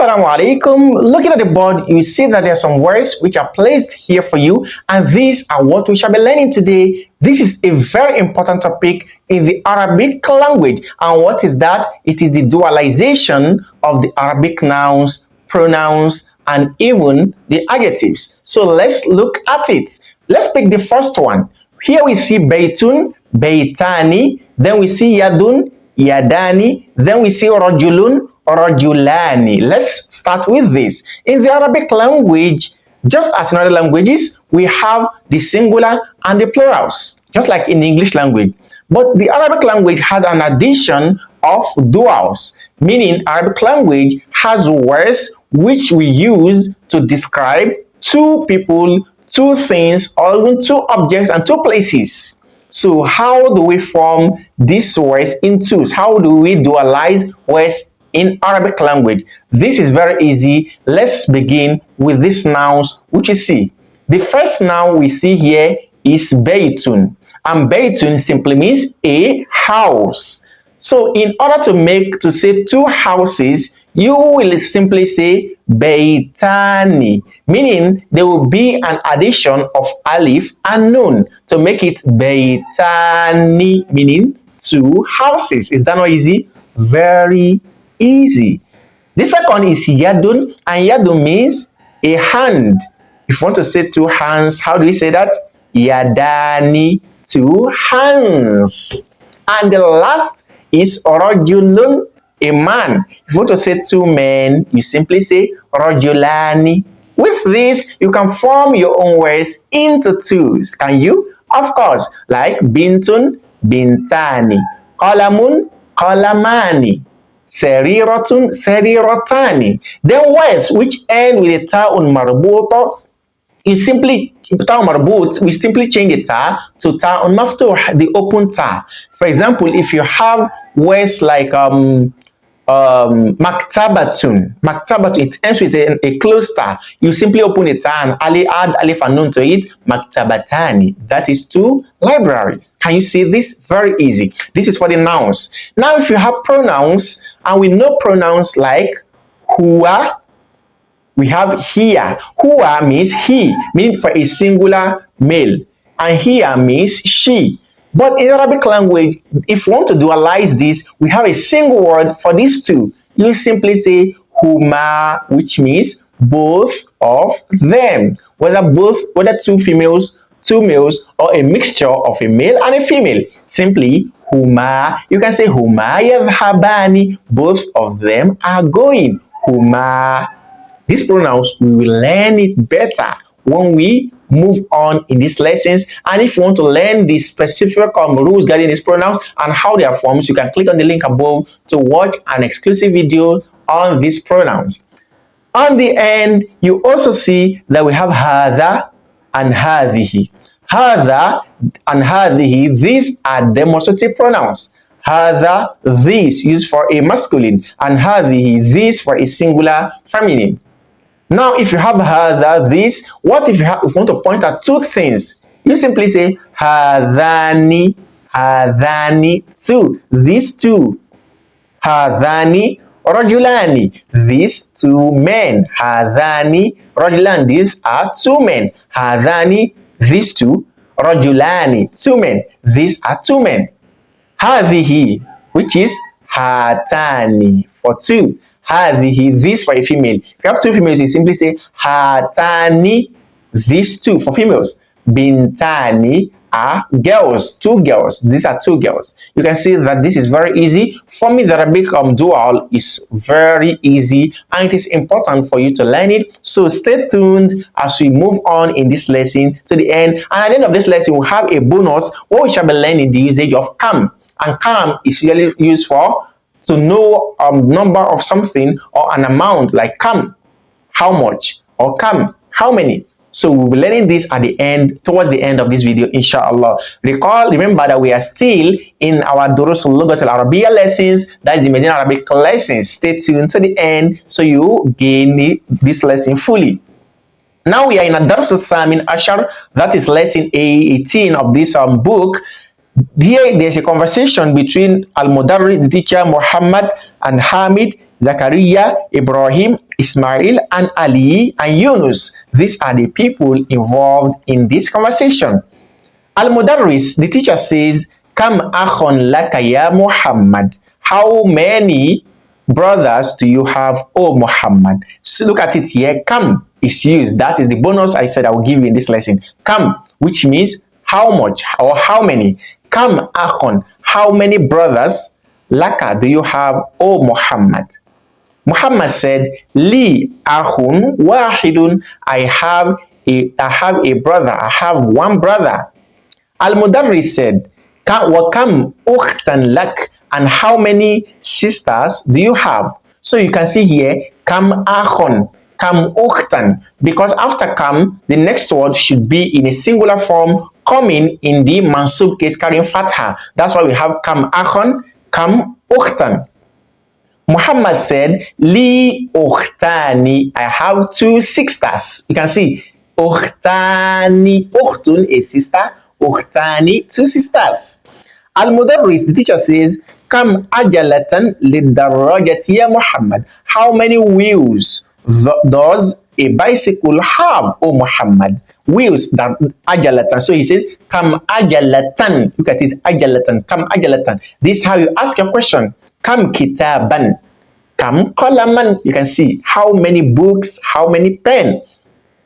Assalamu alaikum. Looking at the board, you see that there are some words which are placed here for you, and these are what we shall be learning today. This is a very important topic in the Arabic language. And what is that? It is the dualization of the Arabic nouns, pronouns, and even the adjectives. So let's look at it. Let's pick the first one. Here we see baytun, baytani, then we see yadun, yadani, then we see rajulun, rajulani. Let's start with this. In the Arabic language, just as in other languages, we have the singular and the plurals, just like in the English language. But the Arabic language has an addition of duals, meaning Arabic language has words which we use to describe two people, two things, or even two objects and two places. So how do we form these words in twos? How do we dualize words in Arabic language? This is very easy. Let's begin with these nouns which you see. The first noun we see here is baytun, and baytun simply means a house. So in order to say two houses, you will simply say baytani, meaning there will be an addition of alif and nun to make it baytani, meaning two houses. Is that not easy? Very easy. The second is yadun, and yadun means a hand. If you want to say two hands, how do we say that? Yadani, two hands. And the last is rajulun, a man. If you want to say two men, you simply say rajulani. With this, you can form your own words into twos. Can you? Of course, like bintun, bintani, qalamun, qalamani, seriratun, seriratani. Then words which end with a ta'un marbuta, we simply change the ta to ta'un maftuh, the open ta. For example, if you have words like maktabatun, it ends with a closed ta. You simply open a ta and add alif and nun to it, maktabatani. That is two libraries. Can you see this? Very easy. This is for the nouns. Now if you have pronouns, and we know pronouns like huwa, we have here. Huwa means he, meaning for a singular male, and here means she. But in Arabic language, if you want to dualize this, we have a single word for these two. You simply say huma, which means both of them, whether two females, two males, or a mixture of a male and a female. Simply huma. You can say huma yadhhabani, both of them are going. Huma. These pronouns, we will learn it better when we move on in these lessons. And if you want to learn the specific rules regarding these pronouns and how they are formed, you can click on the link above to watch an exclusive video on these pronouns. On the end, you also see that we have hadha and hadhihi. Hadha and hadhihi, these are demonstrative pronouns. Hadha, this, used for a masculine, and hadhihi, this, for a singular feminine. Now, if you have hadha, this, what if you want to point at two things? You simply say hadhani, hadhani, two, these two. Hadhani, rajulani, these two men. Hadhani, rajulan, these are two men. Hadhani, these two. Rajulani, two men. These are two men. Hadhihi, which is hatani, for two. Hadhihi, this, for a female. If you have two females, you simply say hatani, these two, for females. Bintani are girls, two girls. These are two girls. You can see that this is very easy. For me, the Arabic dual is very easy, and it is important for you to learn it. So stay tuned as we move on in this lesson to the end. And at the end of this lesson, we'll have a bonus where we shall be learning the usage of kam. And kam is usually used for to know number of something or an amount, like kam, how much, or kam, how many. So we'll be learning this at the end, towards the end of this video, inshallah. Remember that we are still in our Durus al-Lughat al-Arabiya lessons, that is the Medina Arabic lessons. Stay tuned to the end so you gain this lesson fully. Now we are in a Dars al-Samin Ashar, that is lesson 18 of this book. Here there's a conversation between Al-Mudarris, the teacher, Muhammad, and Hamid. Zakaria, Ibrahim, Ismail, and Ali, and Yunus. These are the people involved in this conversation. Al-Mudarris, the teacher says, Kam akhon laka ya Muhammad. How many brothers do you have, O Muhammad? So look at it here. Kam is used. That is the bonus I said I will give you in this lesson. Kam, which means how much or how many. Kam akhon, how many brothers laka do you have, O Muhammad? Muhammad said, Li akhun wahidun. I have a brother. I have one brother. Al-Mudarris said, Wakam ukhtan lak, and how many sisters do you have? So you can see here, kam akhon, kam ukhtan, because after kam, the next word should be in a singular form, coming in the mansub case carrying fatha. That's why we have kam akhon, kam ukhtan. Muhammad said, Li ukhtani, I have two sisters. You can see, ukhtani, ukhtun, a sister, ukhtani, two sisters. Al-Mudarris, the teacher says, Kam ajalatan lidarrajati ya Muhammad. How many wheels does a bicycle have, O Muhammad? Wheels, that ajalatan. So he says, Kam ajalatan. Look at it, ajalatan, kam ajalatan. This is how you ask a question. Kam kitaban, kam qalaman. You can see how many books, how many pen.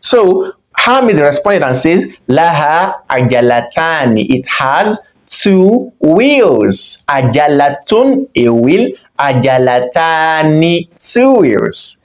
So Hamid responded and says, Laha ajalatani. It has two wheels. Ajalatun, a wheel. Ajalatani, two wheels.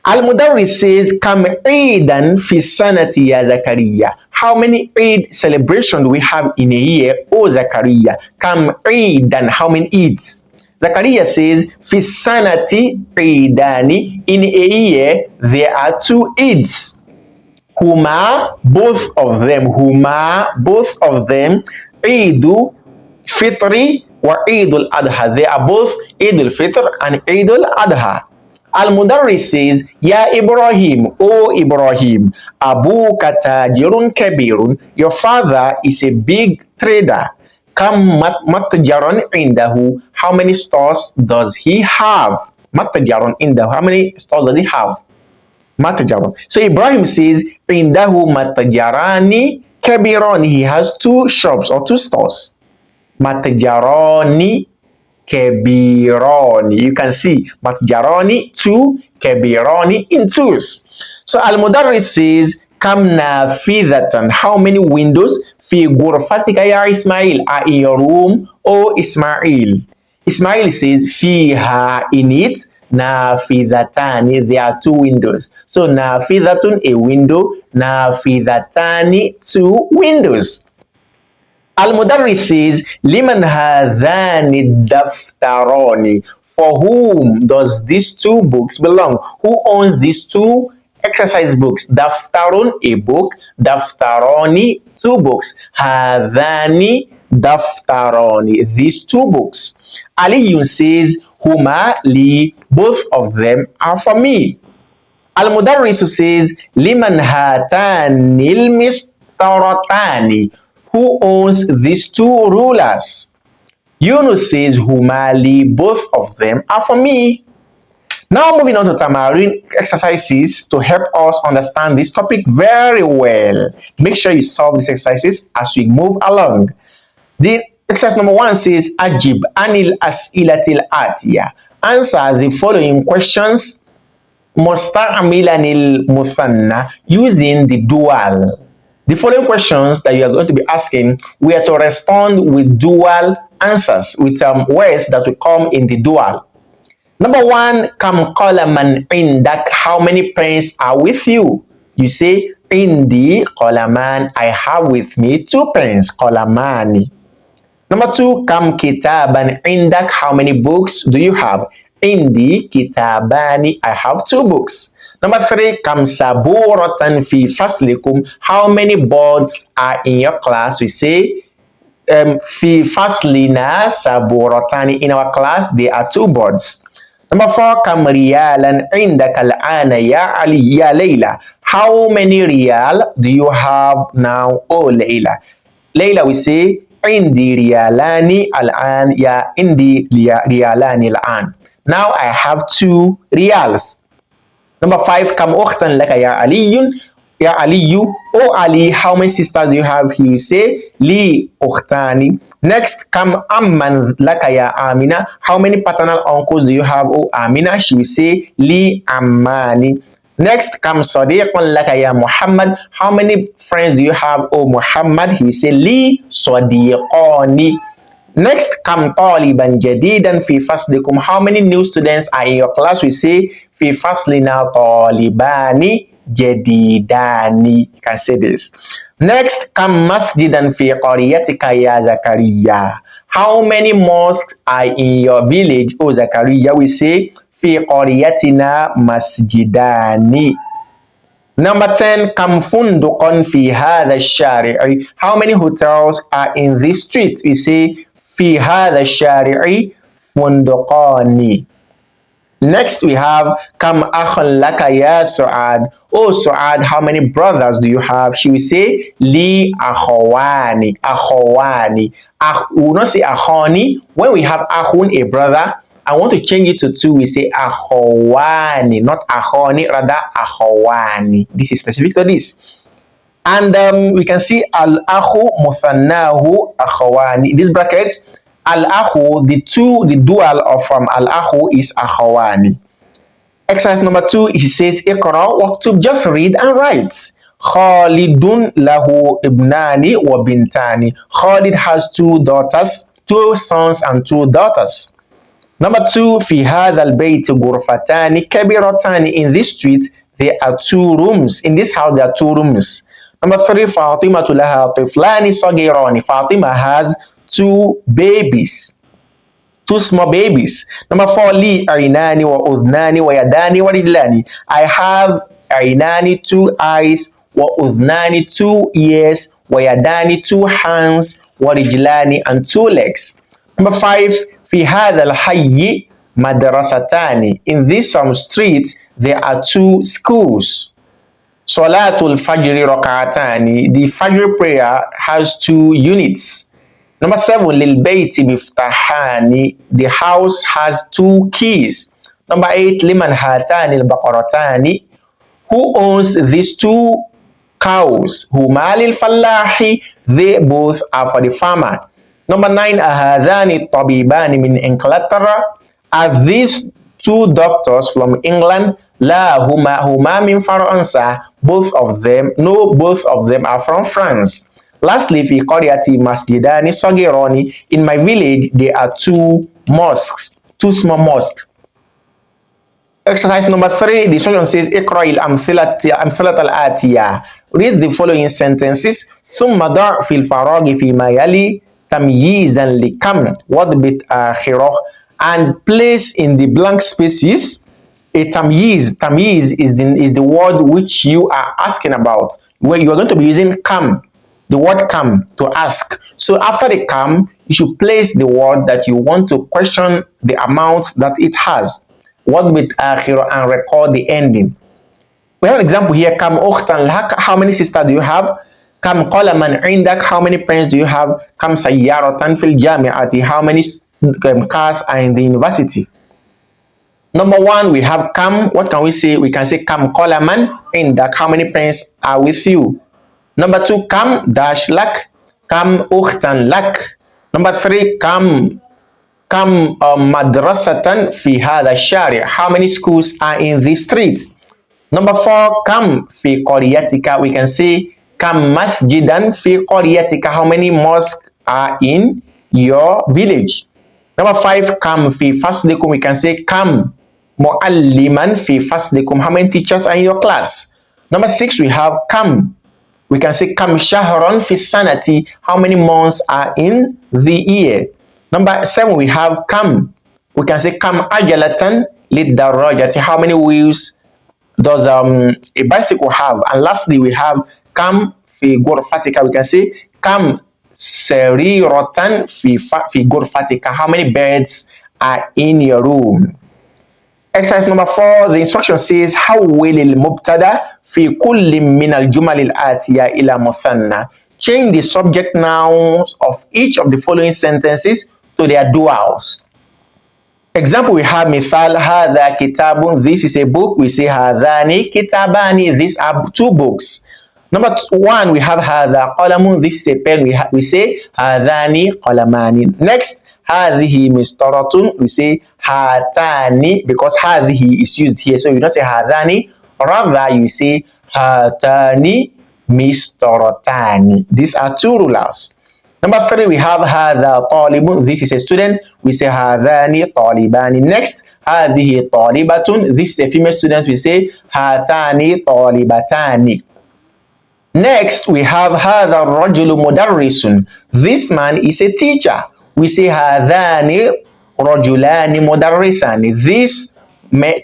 Al-Mudarris says, Kam Eidan fi sanati ya Zakaria. How many Eid celebration do we have in a year, O Zakaria? Kam Eidan, how many Eids? Zakaria says, Fi sanati Eidani. In a year, there are two Eids. Huma, both of them. Huma, both of them. Eidu Fitri wa Eidul Adha. They are both Eidul Fitr and Eidul Adha. Al-Mudarris says, Ya Ibrahim, O Ibrahim, Abu Katajirun Kabirun, your father is a big trader. Kam matjaron indahu, how many stores does he have? Matjaron indahu, how many stores does he have? Matjaron. So Ibrahim says, Indahu matjarani kabirani, he has two shops or two stores. Matjarani kabirani. You can see matjarani, two, kabirani, in twos. So Al-Mudarris says, Kam nafidatan, how many windows fi ghurfatika ya Ismail are in your room, O Ismail? Ismail says, Fiha, in it, nafidatani, there are two windows. So nafidatun, a window, nafidatani, two windows. Al-Mudarris says, Liman hadhani daftaroni, for whom does these two books belong? Who owns these two exercise books? Daftarun, a book. Daftaroni, two books. Hadhani daftaroni, these two books. Aliyun says, Huma li, both of them are for me. Al-Mudarris says, Liman hatanil mistaratani, who owns these two rulers? Yunus says, Humali, both of them are for me. Now moving on to Tamarin exercises to help us understand this topic very well. Make sure you solve these exercises as we move along. The exercise number 1 says, Ajib anil as'ilatil atiya. Answer the following questions musta'milanil muthanna, using the dual. The following questions that you are going to be asking, we are to respond with dual answers, with words that will come in the dual. Number 1, Kam qalaman indak, how many pens are with you? You say, Indi qalaman, I have with me 2 pens, qalamani. Number 2, Kam kitaban indak, how many books do you have? Indi kitabani, I have 2 books. Number 3, Kam saburatan fi faslikum, how many boards are in your class? We say, fi faslina saburatani, in our class there are 2 boards. Number 4, Kam riyalan indaka al-ana ya Ali ya Layla, how many riyal do you have now, oh Layla? Layla, we say, عندي ريالان الآن يا عندي ريالان الآن. Now I have 2 reals. Number 5, كم أختا لك يا علي؟ يا علي, oh Ali, how many sisters do you have? He will say لي أختان. Next, كم أمّا لك يا آمنة? How many paternal uncles do you have? Oh Amina, she will say لي أمّان. Next, كم صديق لك يا محمد? How many friends do you have? Oh Muhammad, he will say لي صديقان. Next, كم طالبا جديدا في فصلكم? How many new students are in your class? We say في فصلنا طالبان جديدان. You can say this. Next, كم مسجدا في قريتك يا زكريا? How many mosques are in your village? Oh Zakaria, we say في قريتنا مسجدان. Number 10, كم فندقا في هذا الشارع? How many hotels are in this street? We say في هذا الشارع فندقان. Next we have كم أخ لك يا سعاد? Oh Suad, how many brothers do you have? She will say لي أخوان. أخوان. We will not say أخواني. When we have أخون, a brother, I want to change it to 2. We say akhawani, not akhoni, rather akhawani. This is specific to this. And we can see al-akhu musannahu akhawani. In this bracket, al-akhu, the dual of al-akhu is akhawani. Exercise number 2, he says, Iqra waktub, just read and write. Khalidun lahu ibnani wa bintani. Khalid has 2 daughters, 2 sons and 2 daughters. Number 2, في هذا البيت غرفتان كبيرتان. In this street, there are 2 rooms. In this house, there are 2 rooms. Number 3, فاطمة لها طفلان صغيران. Fatima has 2 babies, 2 small babies. Number 4, لي عينان وأذنان ويدان ورجلان. I have عينان 2 eyes, وأذنان 2 ears, ويدان 2 hands, ورجلان and 2 legs. Number 5, في هذا الحي مدرستان. In this street, there are 2 schools. Salatul Fajr rak'atani. The Fajr prayer has 2 units. Number 7, للبيت مفتاحان. The house has 2 keys. Number 8, لمن هاتان البقرتان. Who owns these 2 cows? هما للفلاح. They both are for the farmer. Number 9, أهذان الطبيبان من إنجلترا. Are these 2 doctors from England? لا هما من فرنسا. Both of them are from France. Lastly, في قريتي مسجدان صغيران. In my village, there are 2 mosques, 2 small mosques. Exercise number 3, the instruction says اقرأ الأمثلة الآتية. Read the following sentences. ثم ضع في الفراغ فيما يلي تمييزا لكم واضبط آخره, and place in the blank spaces a tamyiz. Tamyiz is the word which you are asking about, where you are going to be using kam, the word kam, to ask. So after the kam, you should place the word that you want to question the amount that it has. Waضبط آخره, and record the ending. We have an example here. Kam ukhtan lak. How many sisters do you have? Kam qalaman indak. How many pens do you have? Kam sayyaratan fil jami'ati. How many cars are in the university? Number 1, we have kam. What can we say? We can say kam qalaman indak. How many pens are with you? Number 2, kam dash lak. Kam ukhtan lak. Number 3, kam madrasatan fi hadha shari'. How many schools are in this street? Number 4, kam fi qaryatika. We can say kam masjidan fi qaryatika. How many mosques are in your village? Number 5, kam fi faslikum. We can say kam mualliman fi faslikum. How many teachers are in your class? Number 6, we have kam. We can say kam shahran fi sanati. How many months are in the year? Number 7, we have kam. We can say kam ajalatan lidarajati. How many wheels does a bicycle have? And lastly, we have kam fi ghurfatika. We can say kam sariratan fi ghurfatika. How many beds are in your room? Exercise number 4, the instruction says حول المبتدا في كل من الجمل الآتية إلى مثنى. change the subject nouns of each of the following sentences to their duals. Example, we have mithal, hadha kitabun, this is a book. We say hadhani kitabani, these are two books. Number one, we have hadha qalamun, this is a pen. We say hadhani qalamani. Next, hadhihi mistaratun, we say hatani, because hadhihi is used here, so you don't say hadhani, rather you say hatani mistaratani. These are two rulers. Number three, we have hadha talibun. This is a student. We say hadhani talibani. Next, hadhihi talibatun. This is a female student. We say hatani talibatani. Next, we have hadha rajulu mudarrisun. This man is a teacher. We say hadhani rajulani mudarrisani. These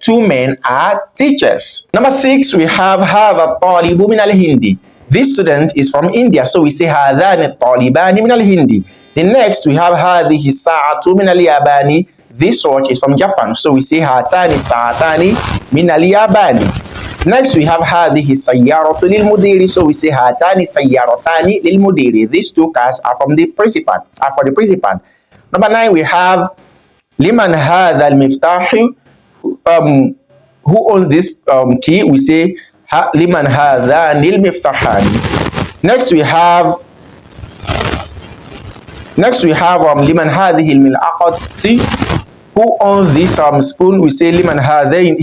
two men are teachers. Number six, we have hadha talibu min al-hindi. This student is from India, so we say hadhani talibani min al-hindi. The next, we have hadhihi sa'atu min al-yabani. This watch is from Japan, so we say hatani sa'atani min al-yabani. Next, we have hadhihi sayyaratu lil mudiri, so we say hatani sayyaratani lil mudiri. These two cars are from the principal, are for the principal. Number nine, we have liman hadha al-miftahu. Who owns this key? We say liman hadhani al-miftahani. Next we have liman hadhihi al-mil'aqati. Who owns this spoon? We say liman hadhani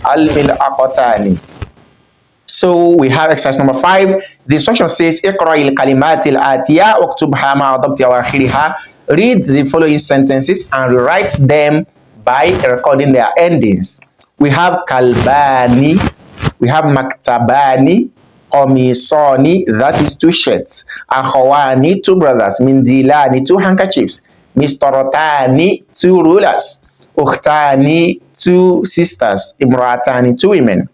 al-mil'aqatani. So we have exercise number 5. The instruction says iqra al-kalimat al-atiya waktubha ma'a dabti awakhiriha. Read the following sentences and rewrite them by recording their endings. We have kalbani, we have maktabani, komisoni, that is 2 shirts, akhawani, 2 brothers, mindilani, 2 handkerchiefs, mistarotani, 2 rulers, ukhtani, 2 sisters, imratani, 2 women.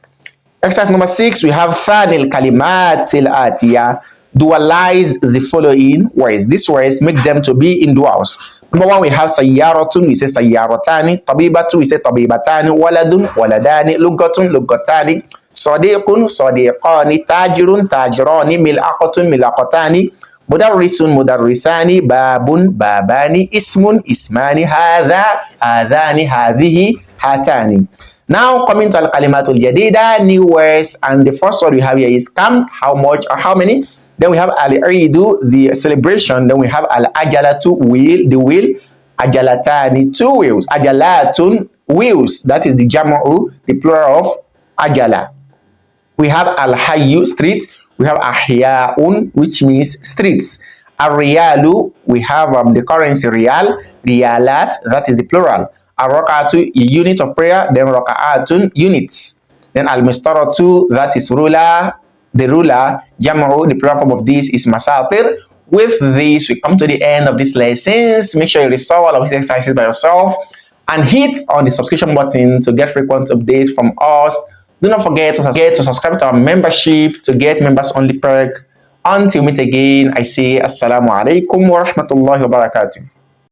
Exercise number 6, we have thanil kalimatil atiya. Dualize the following words. These words, make them to be in duals. Number 1, we have sayyaratun, we say sayyaratani, tabibatu, we say tabibatani, waladun, waladani, lugatun, lugatani, sadiqun, sadiqani, tajirun, tajirani, mil'aqatun, mil'aqatani, mudarrisun, mudarrisani, babun, babani, ismun, ismani, hadha, hadhani, hadhihi, hatani. Now coming to al-kalimatul jadida, new words, and the first word we have here is kam, how much or how many. Then we have al-eidu, the celebration. Then we have al-ajalatu, wheel, the wheel. Ajalatani, 2 wheels. Ajalatun, wheels. That is the jama'u, the plural of ajala. We have al-hayyu, street. We have ahya'un, which means streets. Al-riyalu, we have the currency riyal. Riyalat, that is the plural. Al-raka'atu, unit of prayer. Then raka'atun, units. Then al-mistaratu, that is ruler. The ruler, jama'u, the plural form of this is masatir. With this, we come to the end of this lessons. Make sure you restore all of these exercises by yourself and hit on the subscription button to get frequent updates from us. Do not forget to subscribe to our membership to get members only perk. Until we meet again, I say assalamu alaikum wa rahmatullahi wa barakatuh.